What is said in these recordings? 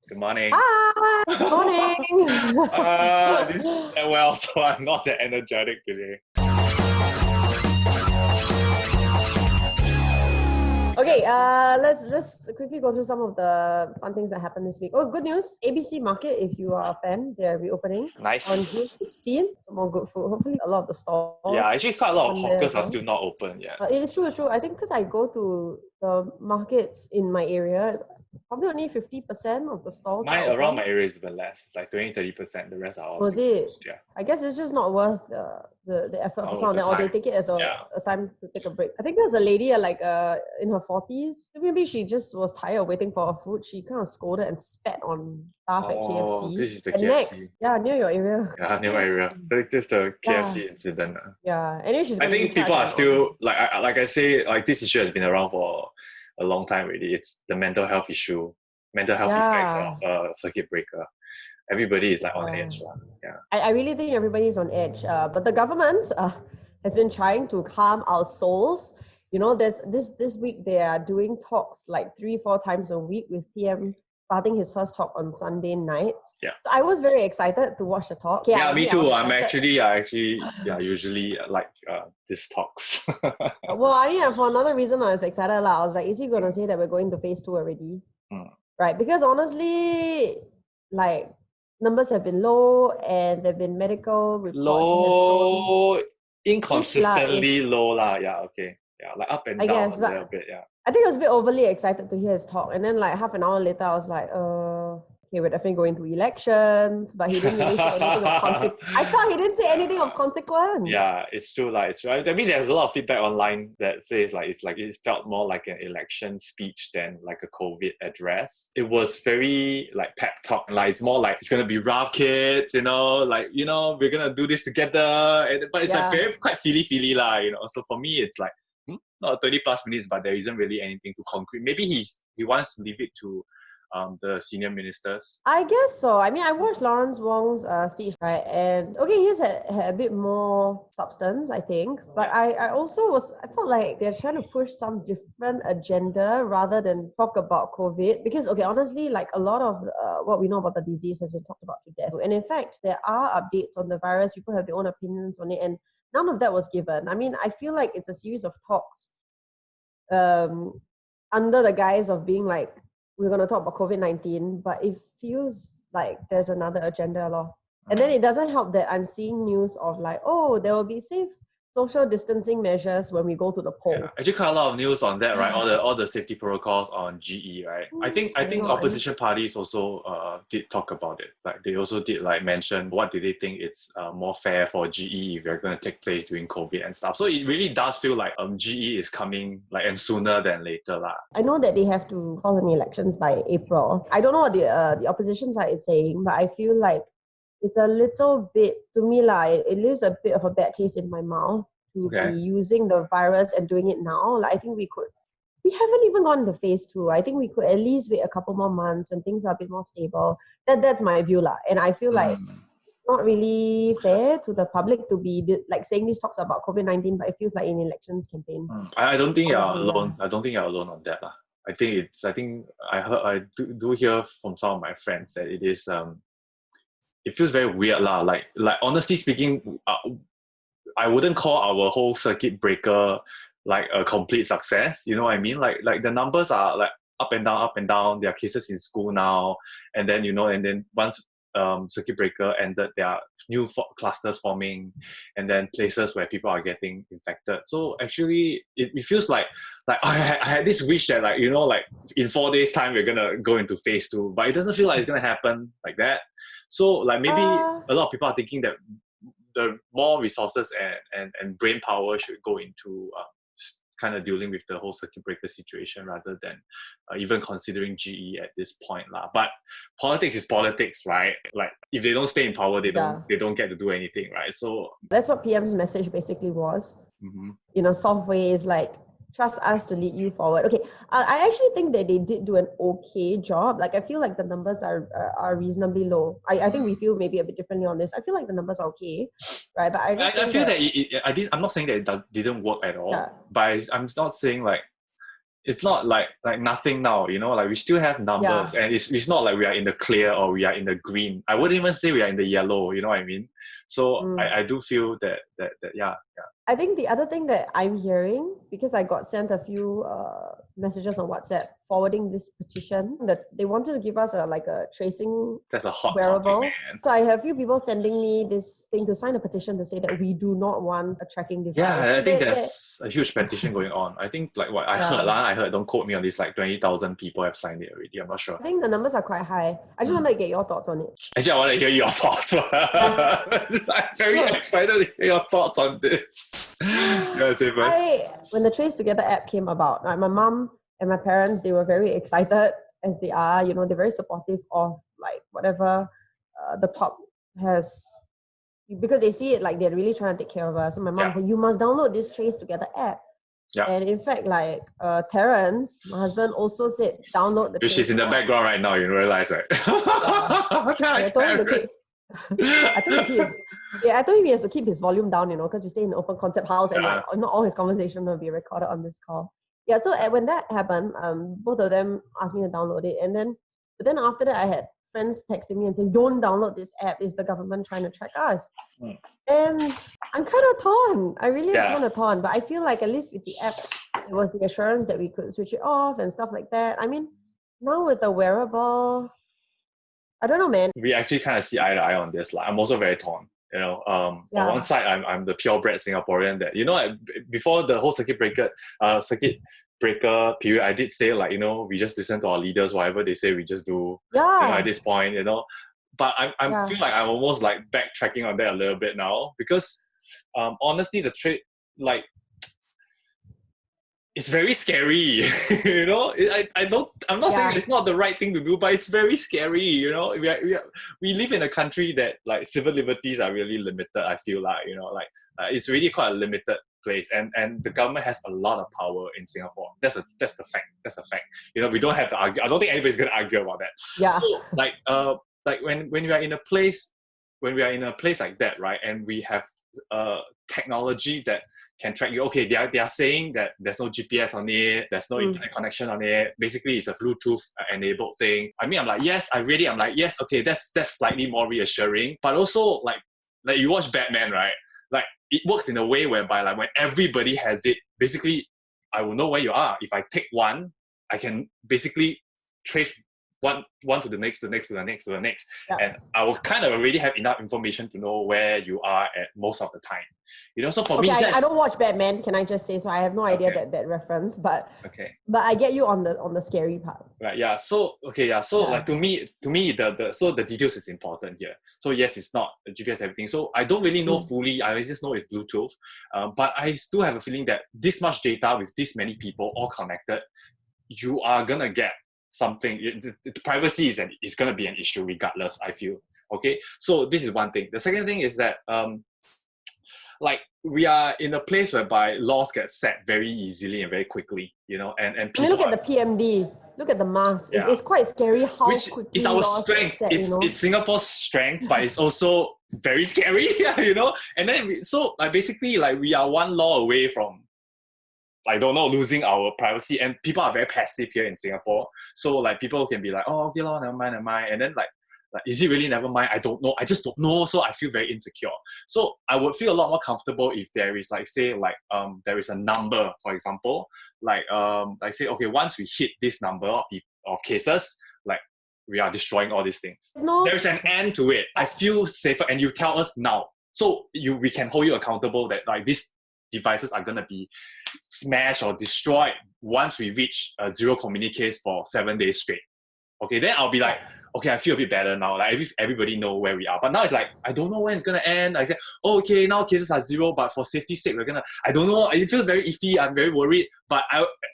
Good morning. Hi, morning. This is well, so I'm not that energetic today. Okay, let's quickly go through some of the fun things that happened this week. Oh, good news! ABC Market, if you are a fan, they're reopening on June Nice. 16th. Some more good food. Hopefully, a lot of the Yeah, stalls actually, quite a lot of on there hawkers as are well. still not open yet. It's true, it's true. I think because I go to the markets in my area, probably only 50% of the stalls are Mine around open. my area is a bit less, like 20-30%. The rest are all Was still it? closed. Yeah. I guess it's just not worth the effort for Oh, some of the them, or they time. take it as a time to take a break. I think there's a lady in her 40s. Maybe she just was tired of waiting for her food. She kind of scolded and spat on staff at Oh, KFC. this is the And KFC. next, near your area. Yeah, near my area. This is the Yeah. KFC incident. Yeah. Anyway, she's I going to be think people charged are on still like I say, like this issue has been around for a long time already. It's the mental health issue, mental health effects of circuit breaker. Everybody is like on edge. Yeah. I really think everybody is on edge. But the government has been trying to calm our souls. You know, there's this week they are doing talks like 3-4 times a week with PM starting his first talk on Sunday night. Yeah. So I was very excited to watch the talk. Okay, yeah, me too. I usually like these talks. Well, I mean, for another reason I was excited. I was like, is he going to say that we're going to phase 2 already? Right? Because honestly, like, numbers have been low and there have been medical reports that have shown inconsistently low lah. Yeah, okay. Yeah, like up and down a little bit. Yeah. I think I was a bit overly excited to hear his talk, and then like half an hour later, I was like, okay, we're definitely going to elections, but he didn't really say anything of consequence. I thought he didn't say anything of consequence. Yeah, it's true. Like, it's right. I mean, there's a lot of feedback online that says it felt more like an election speech than like a COVID address. It was very like pep talk. Like it's more like it's gonna be rough, kids. We're gonna do this together. But it's like very quite feely lah. So for me, it's like not 20 plus minutes, but there isn't really anything to concrete. Maybe he wants to leave it to the senior ministers. I guess so. I mean, I watched Lawrence Wong's speech, right? And okay, his had a bit more substance, I think. But I felt like they're trying to push some different agenda rather than talk about COVID. Because, okay, honestly, like a lot of what we know about the disease has been talked about to death. And in fact, there are updates on the virus. People have their own opinions on it. And none of that was given. I mean, I feel like it's a series of talks under the guise of being like, we're going to talk about COVID-19, but it feels like there's another agenda. And then it doesn't help that I'm seeing news of like, oh, there will be safe social distancing measures when we go to the polls. Yeah, actually quite a lot of news on that, right? All the safety protocols on GE, right? I think opposition parties also did talk about it. Like they also did like mention what did they think it's more fair for GE if they're going to take place during COVID and stuff. So it really does feel like GE is coming like and sooner than later lah. I know that they have to call an elections by April. I don't know what the opposition side is saying, but I feel like it's a little bit, to me, it leaves a bit of a bad taste in my mouth to be using the virus and doing it now. Like, I think we haven't even gone to phase 2. I think we could at least wait a couple more months when things are a bit more stable. That's my view. And I feel like it's not really fair to the public to be like saying these talks about COVID-19, but it feels like an elections campaign. I don't think you're alone. I don't think you're alone on that. I think I do hear from some of my friends that it is it feels very weird lah. Like honestly speaking, I wouldn't call our whole circuit breaker like a complete success. You know what I mean? Like the numbers are like up and down. There are cases in school now, and then and then once circuit breaker ended, there are new clusters forming, and then places where people are getting infected. So actually, it feels like I had this wish that like in 4 days time we're gonna go into phase 2, but it doesn't feel like it's gonna happen like that. So like maybe a lot of people are thinking that the more resources and brain power should go into kind of dealing with the whole circuit breaker situation rather than even considering GE at this point lah. But politics is politics, right? Like if they don't stay in power, they don't get to do anything, right? So that's what PM's message basically was. In a soft way, is like, trust us to lead you forward. Okay, I actually think that they did do an okay job. Like I feel like the numbers are reasonably low. I think we feel maybe a bit differently on this. I feel like the numbers are okay, right? But I feel that I'm not saying that it didn't work at all, but I'm not saying like it's not like nothing now, you know, like we still have numbers, and it's not like we are in the clear or we are in the green. I wouldn't even say we are in the yellow, you know what I mean? So I do feel that yeah. I think the other thing that I'm hearing, because I got sent a few messages on WhatsApp forwarding this petition, that they wanted to give us a tracing That's a hot wearable. topic, man. So I have a few people sending me this thing to sign a petition to say that we do not want a tracking device. Yeah, I think there's a huge petition going on. I think like what I heard, don't quote me on this, like 20,000 people have signed it already. I'm not sure. I think the numbers are quite high. I just want to get your thoughts on it. Actually, I want to hear your thoughts. I'm very excited to hear your thoughts on this. Say first. When the Trace Together app came about, like my mom and my parents, they were very excited, as they are. You know, they're very supportive of like whatever the top has, because they see it like they're really trying to take care of us. So my mom said, you must download this Trace Together app. Yeah. And in fact, like Terrence, my husband, also said download the. She's in the background right now. You realize, right? I told him to keep. I told him he has to keep his volume down, you know, because we stay in an open concept house, and like, not all his conversation will be recorded on this call. Yeah, so when that happened, both of them asked me to download it, but then after that, I had friends texting me and saying, "Don't download this app. Is the government trying to track us?" And I'm kind of torn. I really am kind of torn, but I feel like at least with the app, it was the assurance that we could switch it off and stuff like that. I mean, now with the wearable, I don't know, man. We actually kind of see eye to eye on this. Like, I'm also very torn. You know, on one side, I'm the purebred Singaporean that, you know, before the whole circuit breaker period, I did say, like, you know, we just listen to our leaders, whatever they say, we just do. You know, at this point, you know. But I feel like I'm almost like backtracking on that a little bit now, because honestly, the trade, like, it's very scary, you know. I'm not saying it's not the right thing to do, but it's very scary, you know. We live in a country that like civil liberties are really limited. I feel like, you know, like it's really quite a limited place, and the government has a lot of power in Singapore. That's the fact. That's a fact. You know, we don't have to argue. I don't think anybody's gonna argue about that. Yeah. So like when we are in a place like that, right, and we have technology that can track you. Okay, they are saying that there's no GPS on it, there's no internet connection on it. Basically, it's a Bluetooth enabled thing. I mean, I'm like, yes, okay, that's slightly more reassuring. But also, like you watch Batman, right? Like, it works in a way whereby, like, when everybody has it, basically, I will know where you are. If I take one, I can basically trace one to the next, and I will kind of already have enough information to know where you are at most of the time. You know, so for me, I don't watch Batman. Can I just say so? I have no idea that reference, but but I get you on the scary part. Right. Yeah. So like to me the details is important here. So yes, it's not GPS everything. So I don't really know fully. I just know it's Bluetooth. But I still have a feeling that this much data with this many people all connected, you are gonna get something. The privacy is going to be an issue regardless, I feel. Okay, so this is one thing. The second thing is that like, we are in a place whereby laws get set very easily and very quickly, you know, and people, I mean, look at the PMD, look at the mask. It's quite scary how quickly it's our strength. It's Singapore's strength, but it's also very scary, you know. And then basically, like, we are one law away from, I don't know, losing our privacy, and people are very passive here in Singapore. So like, people can be like, oh, okay, never mind, and then like is it really never mind? I don't know. I just don't know. So I feel very insecure. So I would feel a lot more comfortable if there is, like, say, like there is a number, for example, like say, okay, once we hit this number of cases, like, we are destroying all these things. There's an end to it. I feel safer, and you tell us now, so we can hold you accountable that, like, these devices are gonna be smashed or destroyed once we reach a zero communiques for 7 days straight. Okay, then I'll be like, okay, I feel a bit better now. Like, everybody know where we are. But now it's like, I don't know when it's gonna end. I said, oh, okay, now cases are zero, but for safety's sake, I don't know. It feels very iffy. I'm very worried. But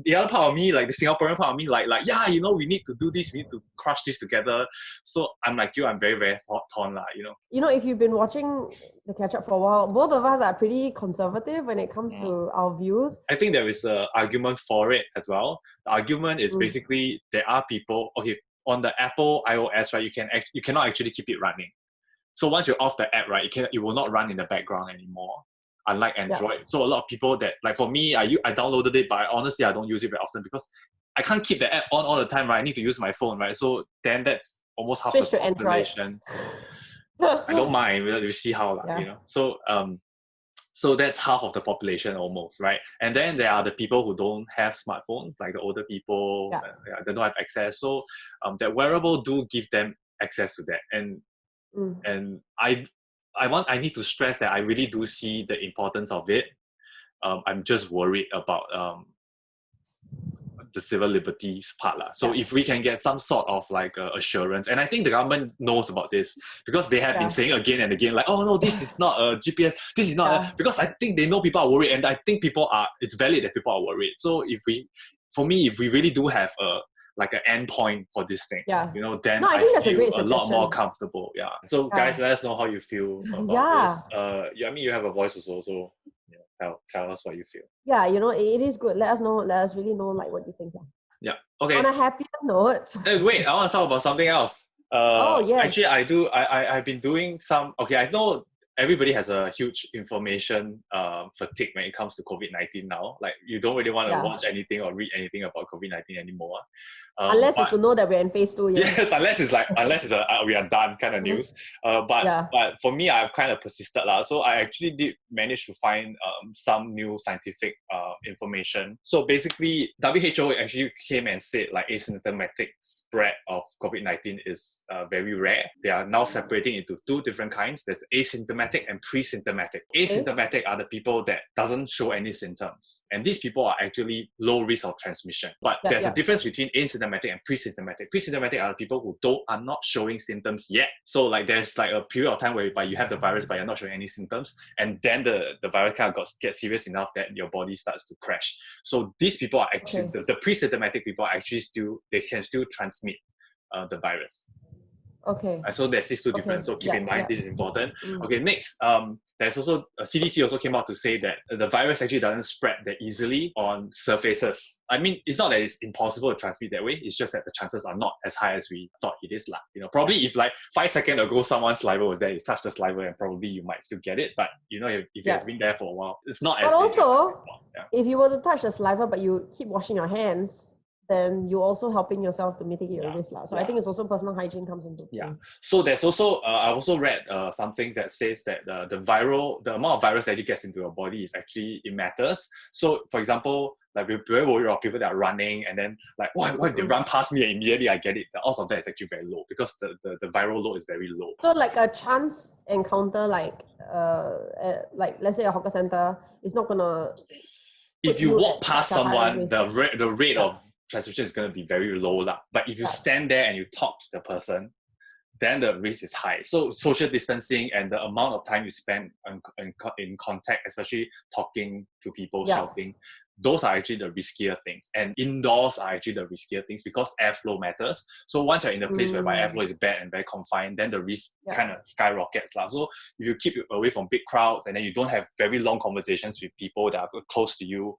the other part of me, like the Singaporean part of me, like, yeah, you know, we need to do this. We need to crush this together. So I'm like you. I'm very, very torn, you know. You know, if you've been watching the catch up for a while, both of us are pretty conservative when it comes to our views. I think there is an argument for it as well. The argument is basically, there are people. Okay, on the Apple iOS, right, you cannot actually keep it running. So once you're off the app, right, it will not run in the background anymore. unlike Android. So a lot of people that, like for me, I downloaded it, but honestly, I don't use it very often because I can't keep the app on all the time, right? I need to use my phone, right? So then that's almost half Switch the to Android. population. I don't mind. We see how, you know. So that's half of the population almost, right? And then there are the people who don't have smartphones, like the older people, they don't have access. So that wearable do give them access to that. And I need to stress that I really do see the importance of it. I'm just worried about the civil liberties part. So if we can get some sort of like assurance, and I think the government knows about this because they have been saying again and again, like, oh no, this is not a GPS, this is not because I think they know people are worried, and I think it's valid that people are worried. So if we really do have like an end point for this thing, you know, then I feel a lot more comfortable. So guys, let us know how you feel about this. I mean, you have a voice also, so tell us what you feel. Yeah, you know, it is good. Let us know. Let us really know like what you think. Yeah. Okay. On a happier note. Wait, I want to talk about something else. Actually, I've been doing some. Okay, I know everybody has a huge information fatigue when it comes to COVID-19 now. Like, you don't really want to watch anything or read anything about COVID-19 anymore. Unless it's to know that we're in phase 2. Yes, unless it's we are done kind of news. But for me, I've kind of persisted lah. So I actually did manage to find some new scientific information. So basically, WHO actually came and said like asymptomatic spread of COVID-19 is very rare. They are now separating into 2 different kinds. There's asymptomatic and pre-symptomatic. Asymptomatic are the people that doesn't show any symptoms, and these people are actually low risk of transmission. But there's a difference between asymptomatic and pre-symptomatic. Pre-symptomatic are the people who are not showing symptoms yet. So like there's like a period of time whereby you have the virus but you're not showing any symptoms, and then the virus kind of gets serious enough that your body starts to crash. So these people are actually the pre-symptomatic people are actually they can still transmit the virus. So there's these 2 different. So keep in mind, this is important. Okay, next, there's also CDC also came out to say that the virus actually doesn't spread that easily on surfaces. I mean, it's not that it's impossible to transmit that way. It's just that the chances are not as high as we thought it is. You know, probably if like 5 seconds ago someone's saliva was there, you touch the saliva and probably you might still get it. But you know, if it has been there for a while, it's not as. But also, if you were to touch the saliva but you keep washing your hands, then you're also helping yourself to mitigate your risk. So I think it's also personal hygiene comes into play. So there's also, I've also read something that says that the amount of virus that it gets into your body is actually, it matters. So for example, like we're very worried about people that are running and then like, what if they run past me and immediately I get it? The odds of that is actually very low because the viral load is very low. So like a chance encounter, like let's say a hawker center, is not gonna. If you walk past someone, the rate of transmission is going to be very low. But if you stand there and you talk to the person, then the risk is high. So social distancing and the amount of time you spend in contact, especially talking to people, shouting, those are actually the riskier things. And indoors are actually the riskier things because airflow matters. So once you're in a place whereby airflow is bad and very confined, then the risk kind of skyrockets. So if you keep away from big crowds and then you don't have very long conversations with people that are close to you,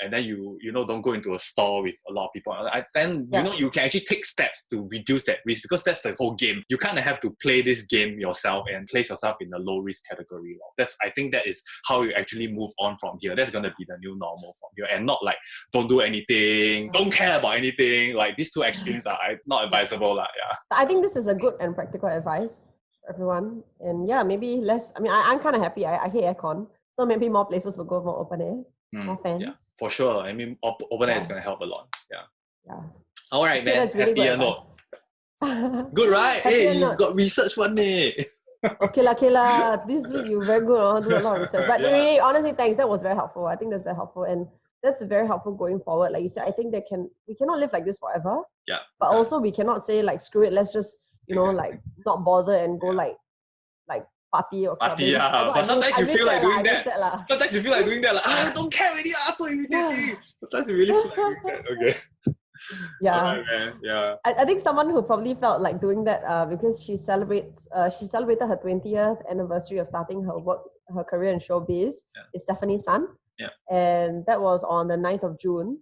and then you don't go into a store with a lot of people, then you can actually take steps to reduce that risk because that's the whole game. You kind of have to play this game yourself and place yourself in the low risk category. I think that is how you actually move on from here. That's going to be the new normal from here, and not like don't do anything, don't care about anything. Like these 2 extremes are not advisable. I think this is a good and practical advice for everyone. And maybe less. I mean, I'm kind of happy. I hate aircon, so maybe more places will go more open air. More fans. Yeah, for sure. I mean, open air is going to help a lot. All right, man. Really happier note. Good, right? Hey, you've got research one day. Okay lah. This week you're very good. Do a lot of research. But really, honestly, thanks. That was very helpful. I think that's very helpful, and that's very helpful going forward. Like you said, I think we cannot live like this forever. But also we cannot say like screw it. Let's just like not bother and go like party or clubbing. But sometimes you feel like doing that. Sometimes you feel like doing that. Like, I don't care already. So immediately. Sometimes you really feel like doing that. Okay. Right, man. I think someone who probably felt like doing that because she celebrated her 20th anniversary of starting her career in showbiz is Stephanie's son. And that was on the 9th of June.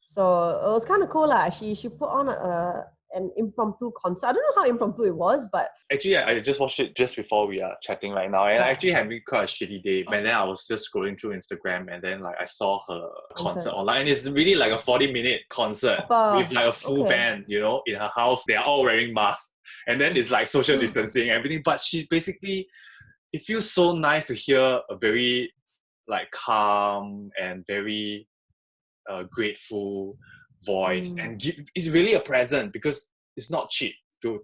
So it was kind of cool. She put on an impromptu concert. I don't know how impromptu it was, but actually, I just watched it just before we are chatting right now, and I actually had quite a shitty day. And then I was just scrolling through Instagram, and then like I saw her concert online, and it's really like a 40-minute concert with like a full band, you know, in her house. They are all wearing masks, and then it's like social distancing and everything. But she basically, it feels so nice to hear a very like calm and very grateful voice, and it's really a present because it's not cheap to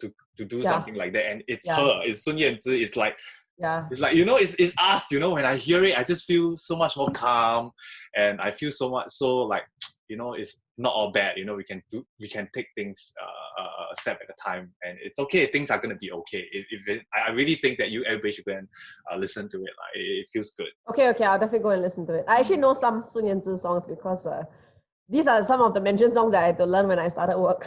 do something like that, and it's her, it's Sun Yanzi, it's like you know, it's us, you know. When I hear it, I just feel so much more calm, and I feel so like, you know, it's not all bad, you know. We can take things a step at a time, and it's okay. Things are gonna be okay. I really think that everybody should go and listen to it. Like, it feels good. Okay, I'll definitely go and listen to it. I actually know some Sun Yanzi songs because these are some of the mentioned songs that I had to learn when I started work.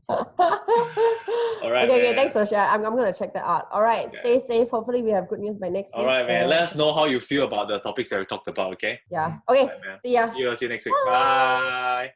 All right. Okay, thanks for sharing. I'm going to check that out. All right, stay safe. Hopefully we have good news by next week. All right, man. Let us know how you feel about the topics that we talked about, okay? Yeah. Okay. Right, See ya. See you next week. Bye.